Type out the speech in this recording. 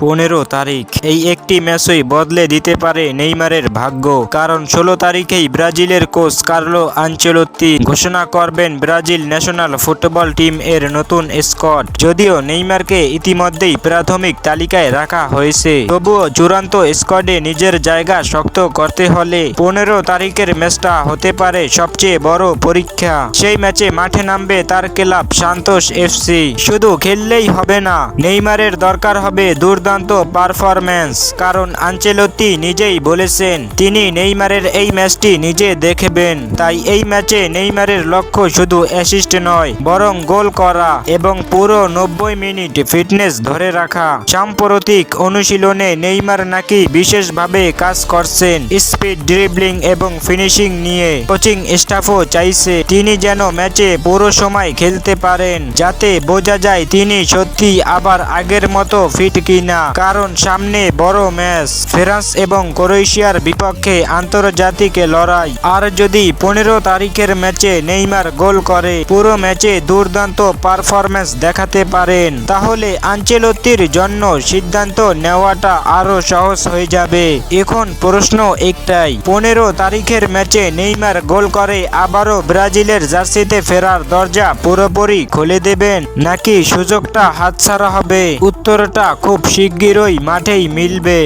15 তারিখ এই একটি ম্যাচই বদলে দিতে পারে নেইমারের ভাগ্য। কারণ 16 তারিখেই ব্রাজিলের কোচ কার্লো আনচেলত্তি ঘোষণা করবেন ব্রাজিল ন্যাশনাল ফুটবল টিম এর নতুন স্কোয়াড। যদিও নেইমারকে ইতিমধ্যেই প্রাথমিক তালিকায় রাখা হয়েছে, তবুও চূড়ান্ত স্কোয়াডে নিজের জায়গা শক্ত করতে হলে 15 তারিখের ম্যাচটা হতে পারে সবচেয়ে বড় পরীক্ষা। সেই ম্যাচে মাঠে নামবে তার ক্লাব সান্তোস এফসি। শুধু খেললেই হবে না, নেইমারের দরকার হবে দুর্দান্ত পারফরম্যান্স। কারণ আনচেলত্তি নিজেই বলেছেন তিনি নেইমারের এই ম্যাচটি নিজে দেখবেন। তাই এই ম্যাচে নেইমারের লক্ষ্য শুধু অ্যাসিস্ট নয়, বরং গোল করা এবং পুরো 90 মিনিট ফিটনেস ধরে রাখা। সাম্প্রতিক অনুশীলনে নেইমার নাকি বিশেষভাবে কাজ করছেন স্পিড, ড্রিবলিং এবং ফিনিশিং নিয়ে। কোচিং স্টাফও চাইছে তিনি যেন ম্যাচে পুরো সময় খেলতে পারেন, যাতে বোঝা যায় তিনি সত্যি আবার আগের মতো ফিট কিনা। কারণ সামনে বড় ম্যাচ, ফ্রান্স এবং ক্রোয়েশিয়ার বিপক্ষে আন্তর্জাতিক লড়াই। আর যদি 15 তারিখের ম্যাচে নেইমার গোল করে, পুরো ম্যাচে দুর্দান্ত পারফরম্যান্স দেখাতে পারেন, তাহলে আনচেলত্তির জন্য সিদ্ধান্ত নেওয়াটা আরো সহজ হয়ে যাবে। এখন প্রশ্ন একটাই, 15 তারিখের ম্যাচে নেইমার গোল করে আবারও ব্রাজিলের জার্সিতে ফেরার দরজা পুরোপুরি খুলে দেবেন, নাকি সুযোগটা হাতছাড়া হবে? উত্তরটা খুব শিগগিরই মাঠেই মিলবে।